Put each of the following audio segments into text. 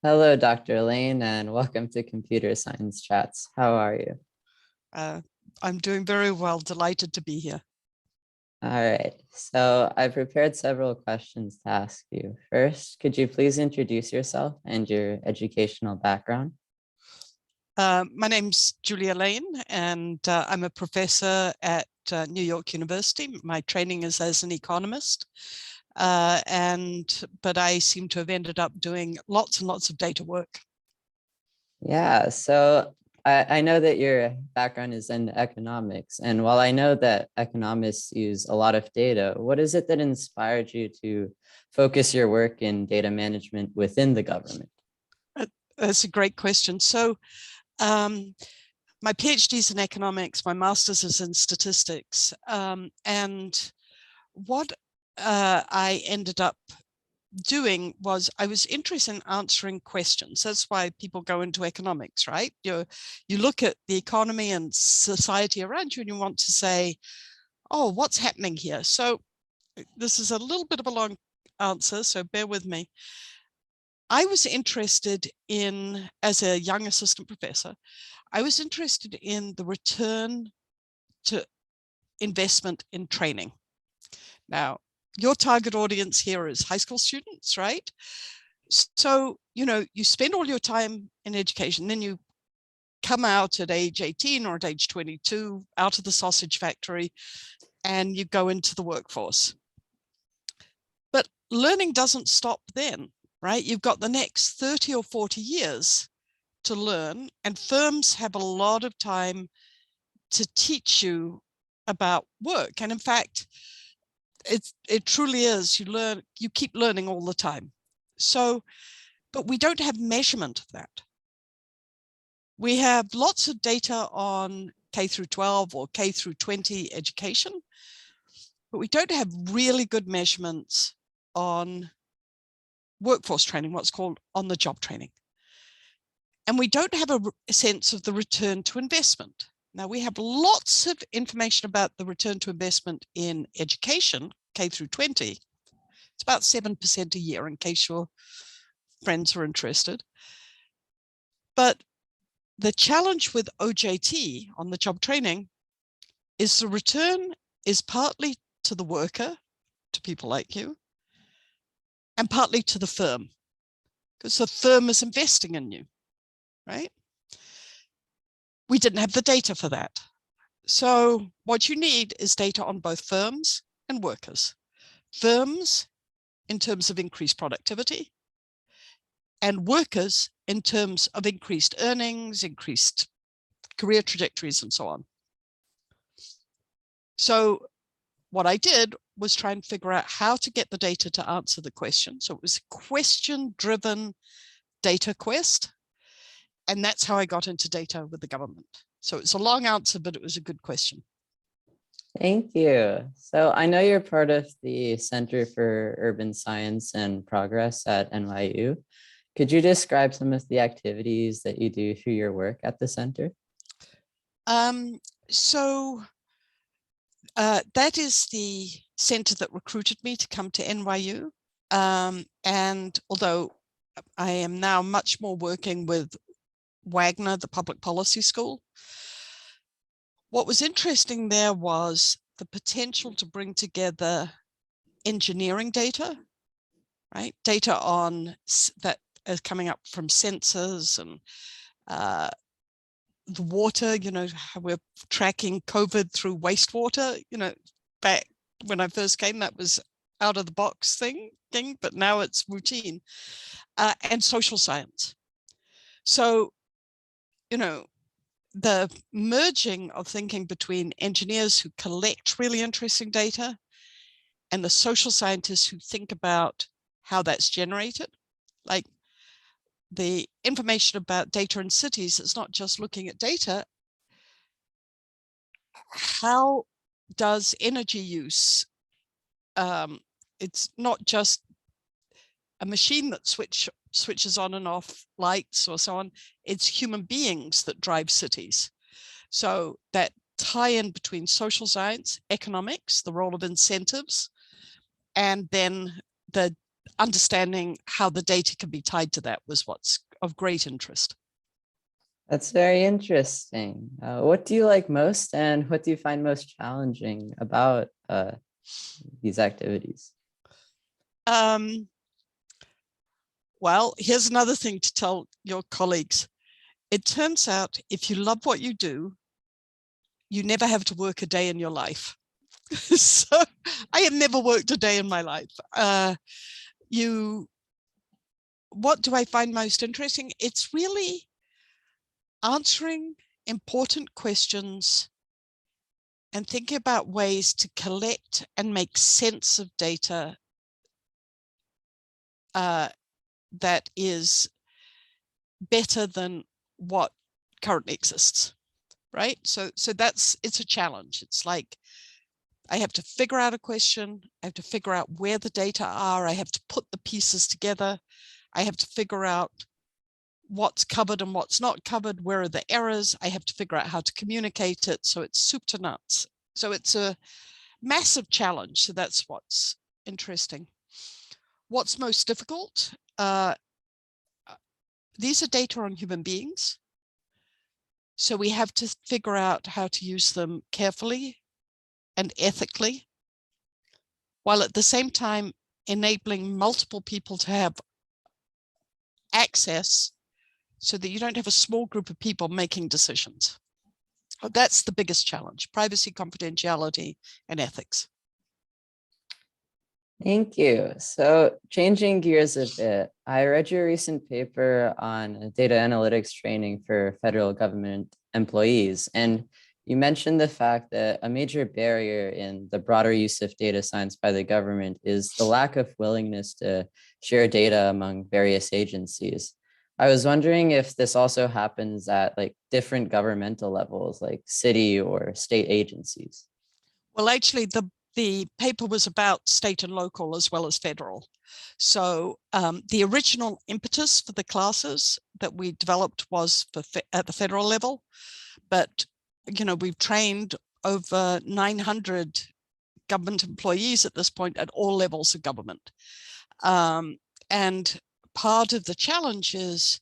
Hello, Dr. Lane, and welcome to Computer Science Chats. How are you? Uh, I'm doing very well, delighted to be here. All right, so I prepared several questions to ask you. First, could you please introduce yourself and your educational background? My name's Julia Lane, and I'm a professor at New York University. My training is as an economist, but I seem to have ended up doing lots and lots of data work. Yeah, so I know that your background is in economics, and while I know that economists use a lot of data, what is it that inspired you to focus your work in data management within the government? That's a great question. So my PhD is in economics, my master's is in statistics, and what I ended up doing was I was interested in answering questions. That's why people go into economics, right? You look at the economy and society around you and you want to say, oh, what's happening here? So this is a little bit of a long answer, so bear with me. I was interested in, as a young assistant professor, I was interested in the return to investment in training. Now, your target audience here is high school students, right? So, you spend all your time in education, then you come out at age 18 or at age 22, out of the sausage factory, and you go into the workforce. But learning doesn't stop then, right? You've got the next 30 or 40 years to learn, and firms have a lot of time to teach you about work. And in fact, it truly is, you keep learning all the time. So, but we don't have measurement of that. We have lots of data on K through 12 or K through 20 education, but we don't have really good measurements on workforce training, what's called on-the-job training. And we don't have a sense of the return to investment. Now, we have lots of information about the return to investment in education, K through 20. It's about 7% a year, in case your friends are interested. But the challenge with OJT, on the job training, is the return is partly to the worker, to people like you, and partly to the firm, because the firm is investing in you, right? We didn't have the data for that. So what you need is data on both firms and workers. Firms in terms of increased productivity, and workers in terms of increased earnings, increased career trajectories, and so on. So what I did was try and figure out how to get the data to answer the question. So it was a question-driven data quest. And that's how I got into data with the government. So it's a long answer, but it was a good question. Thank you. So I know you're part of the Center for Urban Science and Progress at NYU. Could you describe some of the activities that you do through your work at the center? That is the center that recruited me to come to NYU. And although I am now much more working with Wagner, the public policy school, what was interesting there was the potential to bring together engineering data, right? Data on that is coming up from sensors and the water, how we're tracking COVID through wastewater, back when I first came, that was out of the box thing, but now it's routine, and social science. So, the merging of thinking between engineers who collect really interesting data and the social scientists who think about how that's generated, like the information about data in cities, it's not just looking at data. How does energy use, it's not just a machine that switches on and off lights or so on, it's human beings that drive cities. So that tie-in between social science, economics, the role of incentives, and then the understanding how the data can be tied to that was what's of great interest. That's very interesting. What do you like most, and what do you find most challenging about these activities? Well, here's another thing to tell your colleagues. It turns out if you love what you do, you never have to work a day in your life. So I have never worked a day in my life. What do I find most interesting? It's really answering important questions and thinking about ways to collect and make sense of data that is better than what currently exists, right? So it's a challenge. It's like, I have to figure out a question. I have to figure out where the data are. I have to put the pieces together. I have to figure out what's covered and what's not covered. Where are the errors? I have to figure out how to communicate it. So it's soup to nuts. So it's a massive challenge. So that's what's interesting. What's most difficult? These are data on human beings. So we have to figure out how to use them carefully and ethically, while at the same time enabling multiple people to have access so that you don't have a small group of people making decisions. That's the biggest challenge: privacy, confidentiality, and ethics. Thank you. So changing gears a bit, I read your recent paper on data analytics training for federal government employees, and you mentioned the fact that a major barrier in the broader use of data science by the government is the lack of willingness to share data among various agencies. I was wondering if this also happens at like different governmental levels, like city or state agencies. Well, actually, the paper was about state and local as well as federal. So the original impetus for the classes that we developed was at the federal level, but we've trained over 900 government employees at this point at all levels of government. And part of the challenge is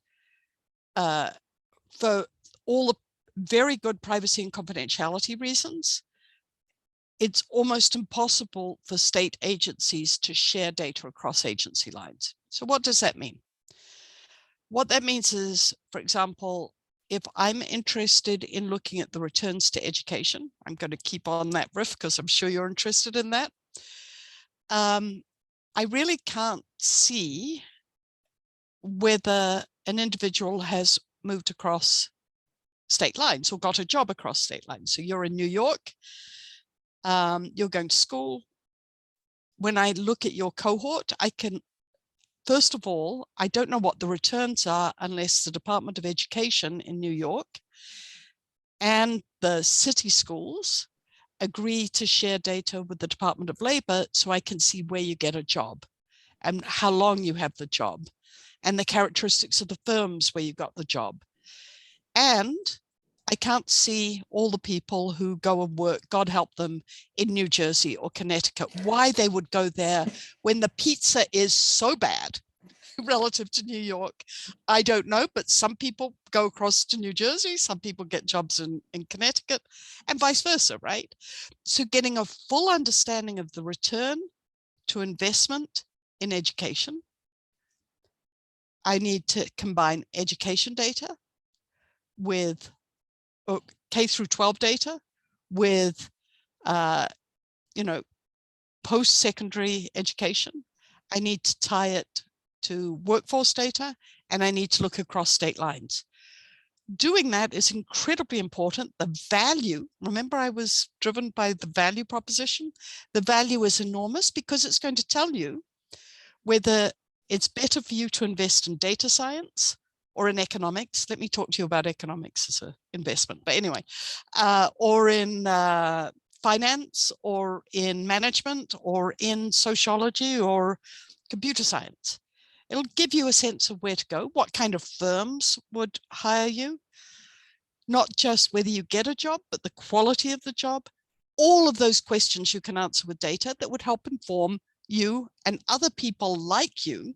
for all the very good privacy and confidentiality reasons, it's almost impossible for state agencies to share data across agency lines. So what does that mean? What that means is, for example, if I'm interested in looking at the returns to education, I'm going to keep on that riff because I'm sure you're interested in that. I really can't see whether an individual has moved across state lines or got a job across state lines. So you're in New York, you're going to school. When I look at your cohort, I can, first of all, I don't know what the returns are unless the Department of Education in New York and the city schools agree to share data with the Department of Labor, so I can see where you get a job and how long you have the job and the characteristics of the firms where you got the job. And I can't see all the people who go and work, God help them, in New Jersey or Connecticut, why they would go there when the pizza is so bad relative to New York. I don't know, but some people go across to New Jersey, some people get jobs in Connecticut, and vice versa, right? So getting a full understanding of the return to investment in education, I need to combine education data with K through 12 data with, post-secondary education. I need to tie it to workforce data, and I need to look across state lines. Doing that is incredibly important. The value, remember I was driven by the value proposition. The value is enormous because it's going to tell you whether it's better for you to invest in data science or in economics. Let me talk to you about economics as an investment, but anyway, or in finance, or in management, or in sociology, or computer science. It'll give you a sense of where to go, what kind of firms would hire you, not just whether you get a job, but the quality of the job. All of those questions you can answer with data that would help inform you and other people like you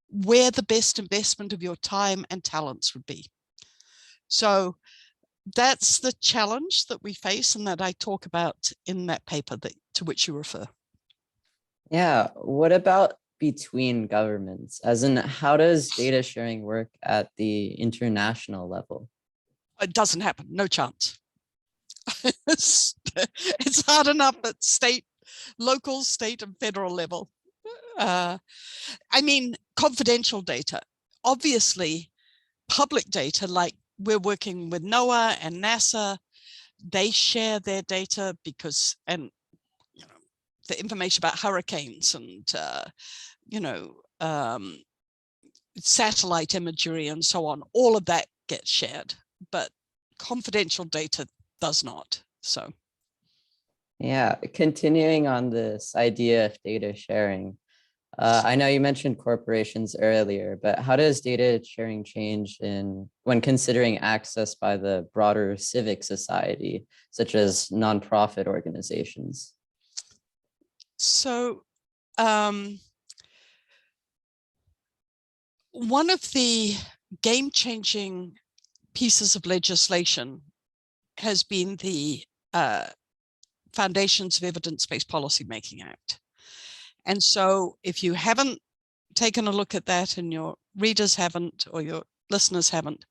where the best investment of your time and talents would be. So that's the challenge that we face and that I talk about in that paper to which you refer. Yeah, what about between governments? As in, how does data sharing work at the international level? It doesn't happen, no chance. It's hard enough at local, state and federal level. I mean, confidential data, obviously public data, like we're working with NOAA and NASA, they share their data because, and you know, the information about hurricanes and, satellite imagery and so on, all of that gets shared, but confidential data does not. So. Yeah, continuing on this idea of data sharing, I know you mentioned corporations earlier, but how does data sharing change when considering access by the broader civic society, such as nonprofit organizations? So one of the game-changing pieces of legislation has been the Foundations of Evidence-Based Policymaking Act. And so if you haven't taken a look at that and your readers haven't, or your listeners haven't,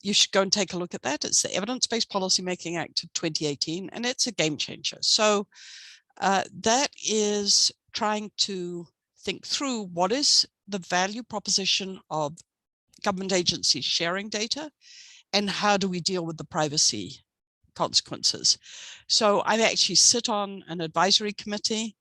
you should go and take a look at that. It's the Evidence-Based Policymaking Act of 2018, and it's a game changer. So that is trying to think through what is the value proposition of government agencies sharing data, and how do we deal with the privacy consequences. So I actually sit on an advisory committee,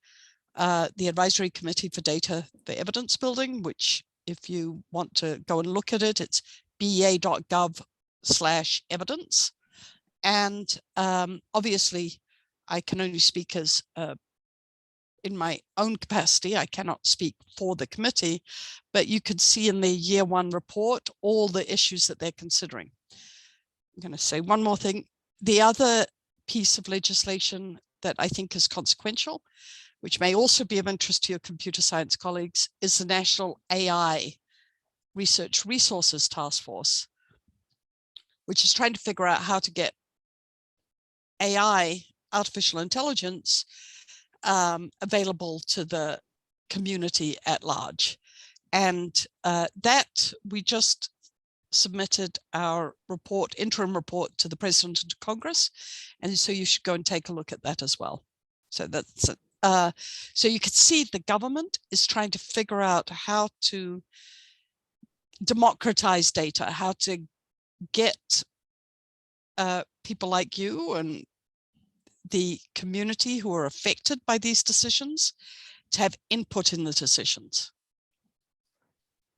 the Advisory Committee for Data for Evidence Building, which if you want to go and look at it, it's ba.gov/evidence. And obviously, I can only speak as in my own capacity. I cannot speak for the committee, but you could see in the year one report all the issues that they're considering. I'm going to say one more thing. The other piece of legislation that I think is consequential, which may also be of interest to your computer science colleagues, is the National AI Research Resources Task Force, which is trying to figure out how to get AI, artificial intelligence, available to the community at large. And that we just submitted our report, interim report, to the President and to Congress. And so you should go and take a look at that as well. So that's so you could see the government is trying to figure out how to democratize data, how to get people like you and the community who are affected by these decisions to have input in the decisions.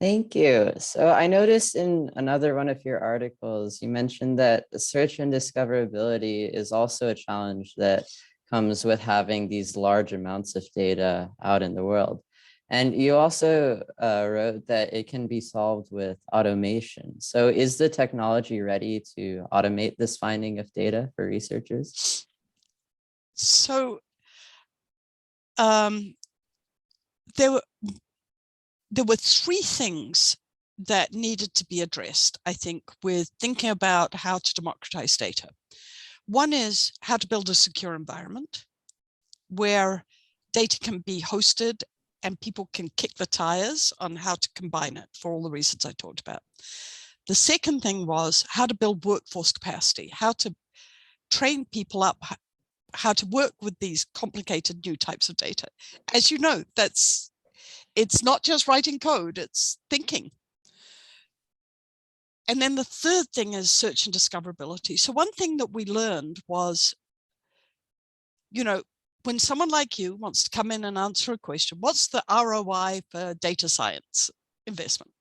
Thank you. So I noticed in another one of your articles, you mentioned that search and discoverability is also a challenge that comes with having these large amounts of data out in the world. And you also wrote that it can be solved with automation. So is the technology ready to automate this finding of data for researchers? So there were three things that needed to be addressed, I think, with thinking about how to democratize data. One is how to build a secure environment where data can be hosted and people can kick the tires on how to combine it for all the reasons I talked about. The second thing was how to build workforce capacity, how to train people up, how to work with these complicated new types of data. As you know, it's not just writing code, it's thinking. And then the third thing is search and discoverability. So one thing that we learned was, when someone like you wants to come in and answer a question, what's the ROI for data science investment?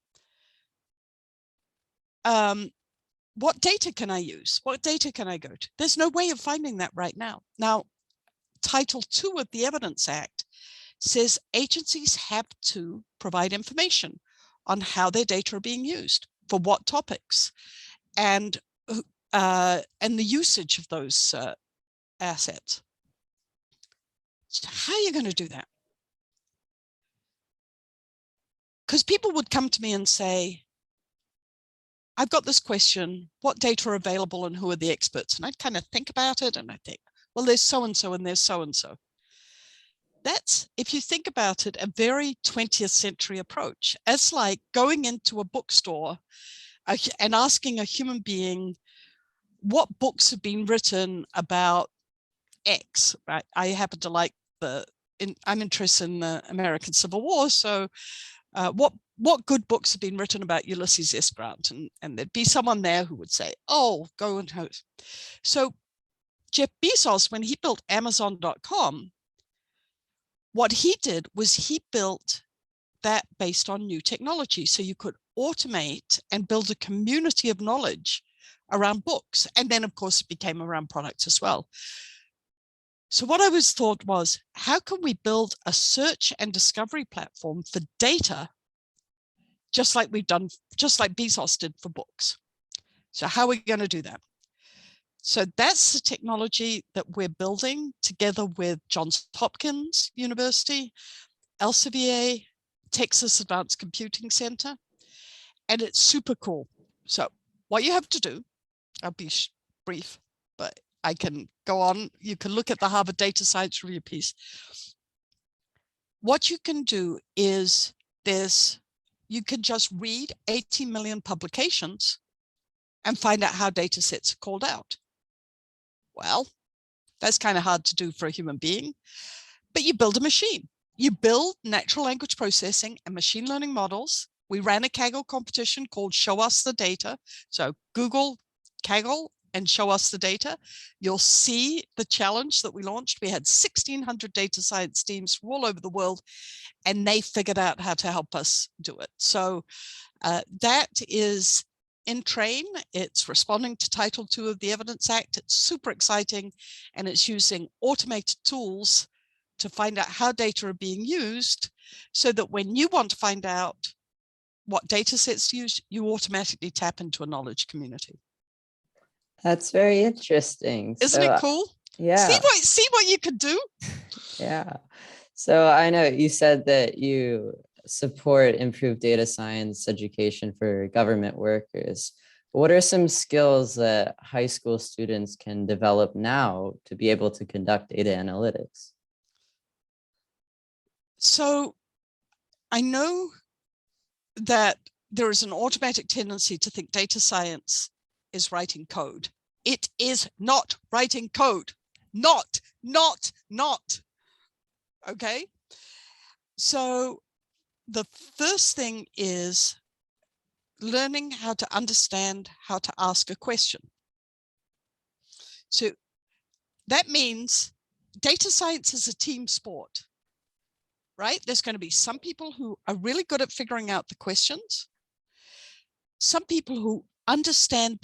What data can I use? What data can I go to? There's no way of finding that right now. Now, Title II of the Evidence Act says agencies have to provide information on how their data are being used, for what topics, and the usage of those assets. So how are you going to do that? Because people would come to me and say, I've got this question, what data are available and who are the experts? And I'd kind of think about it and I think, well, there's so-and-so and there's so-and-so. That's, if you think about it, a very 20th century approach. It's like going into a bookstore and asking a human being, what books have been written about X, right? I happen to like I'm interested in the American Civil War. So what good books have been written about Ulysses S. Grant? And there'd be someone there who would say, oh, go and host. So Jeff Bezos, when he built Amazon.com, what he did was he built that based on new technology. So you could automate and build a community of knowledge around books. And then, of course, it became around products as well. So what I was thought was, how can we build a search and discovery platform for data, just like Bezos did for books? So how are we going to do that? So that's the technology that we're building together with Johns Hopkins University, Elsevier, Texas Advanced Computing Center, and it's super cool. So what you have to do, I'll be brief, but I can go on. You can look at the Harvard Data Science Review piece. What you can do is you can just read 18 million publications and find out how data sets are called out. Well, that's kind of hard to do for a human being, but you build a machine. You build natural language processing and machine learning models. We ran a Kaggle competition called Show Us the Data. So Google Kaggle and Show Us the Data. You'll see the challenge that we launched. We had 1,600 data science teams from all over the world, and they figured out how to help us do it. So that is in train. It's responding to Title II of the Evidence Act. It's super exciting, and it's using automated tools to find out how data are being used, so that when you want to find out what data sets to use, you automatically tap into a knowledge community. That's very interesting. Isn't it cool? Yeah. See what you could do? Yeah. So I know you said that you support improved data science education for government workers. What are some skills that high school students can develop now to be able to conduct data analytics? So I know that there is an automatic tendency to think data science is writing code. It is not writing code. Not. Okay. So the first thing is learning how to understand how to ask a question. So that means data science is a team sport, right? There's going to be some people who are really good at figuring out the questions. Some people who understand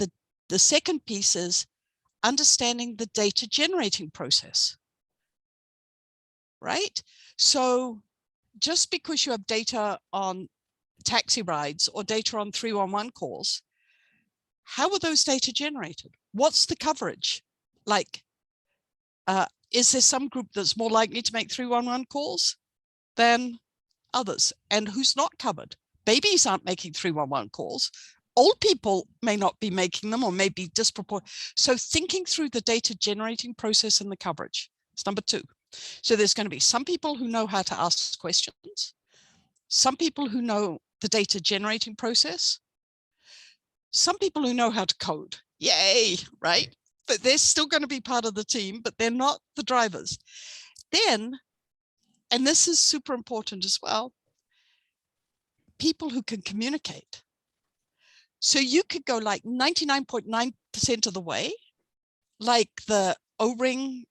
the second piece is understanding the data generating process, right? So just because you have data on taxi rides or data on 311 calls, how are those data generated? What's the coverage? Like, is there some group that's more likely to make 311 calls than others? And who's not covered? Babies aren't making 311 calls. Old people may not be making them or may be disproportionate. So thinking through the data generating process and the coverage is number two. So there's going to be some people who know how to ask questions, some people who know the data generating process, some people who know how to code. Yay, right? But they're still going to be part of the team, but they're not the drivers. Then, and this is super important as well, people who can communicate. So you could go like 99.9% of the way, like the O-ring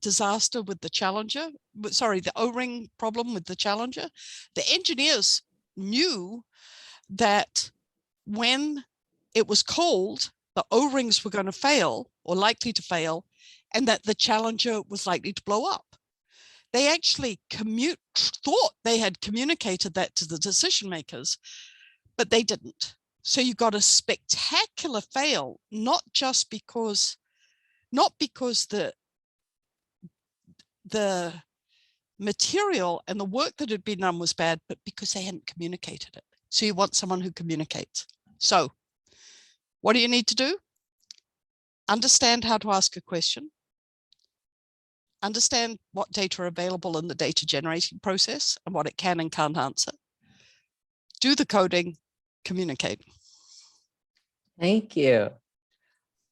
disaster with the Challenger, the O-ring problem with the Challenger. The engineers knew that when it was cold, the O-rings were going to fail or likely to fail, and that the Challenger was likely to blow up. They actually thought they had communicated that to the decision makers, but they didn't. So you got a spectacular fail, not because the the material and the work that had been done was bad, but because they hadn't communicated it. So you want someone who communicates. So what do you need to do? Understand how to ask a question. Understand what data are available in the data generating process and what it can and can't answer. Do the coding, communicate. Thank you.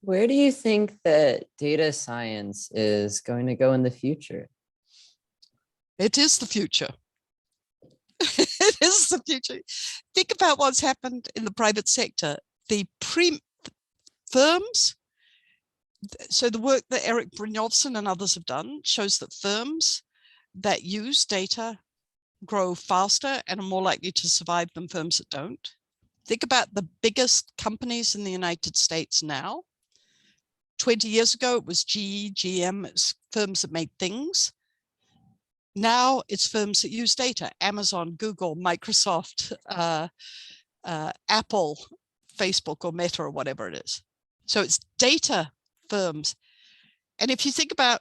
Where do you think that data science is going to go in the future? It is the future. It is the future. Think about what's happened in the private sector. The firms, so the work that Eric Brynjolfsson and others have done shows that firms that use data grow faster and are more likely to survive than firms that don't. Think about the biggest companies in the United States now. 20 years ago, it was GE, GM, it's firms that made things. Now it's firms that use data, Amazon, Google, Microsoft, Apple, Facebook or Meta or whatever it is. So it's data firms. And if you think about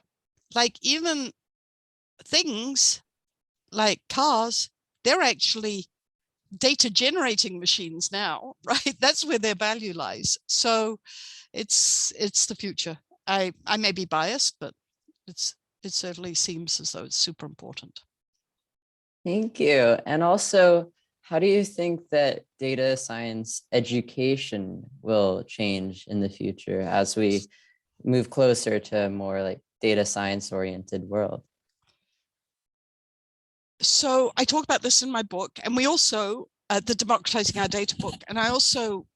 like even things like cars, they're actually data generating machines now, right? That's where their value lies. So it's the future. I may be biased, but it certainly seems as though it's super important. Thank you. And also, how do you think that data science education will change in the future as we move closer to a more like data science oriented world? So I talk about this in my book, and we also, the Democratizing Our Data book, and I also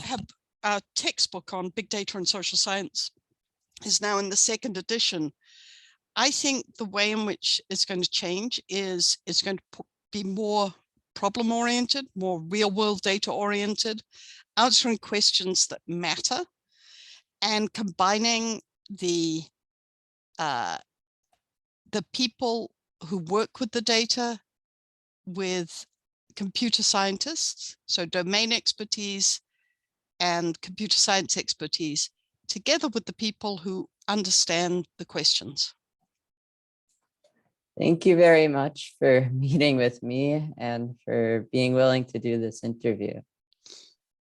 have a textbook on big data and social science is now in the second edition. I think the way in which it's going to change is it's going to be more problem oriented, more real world data oriented, answering questions that matter, and combining the people who work with the data with computer scientists, so domain expertise and computer science expertise, together with the people who understand the questions. Thank you very much for meeting with me and for being willing to do this interview.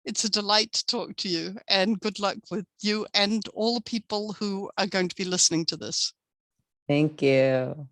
It's a delight to talk to you, and good luck with you and all the people who are going to be listening to this. Thank you.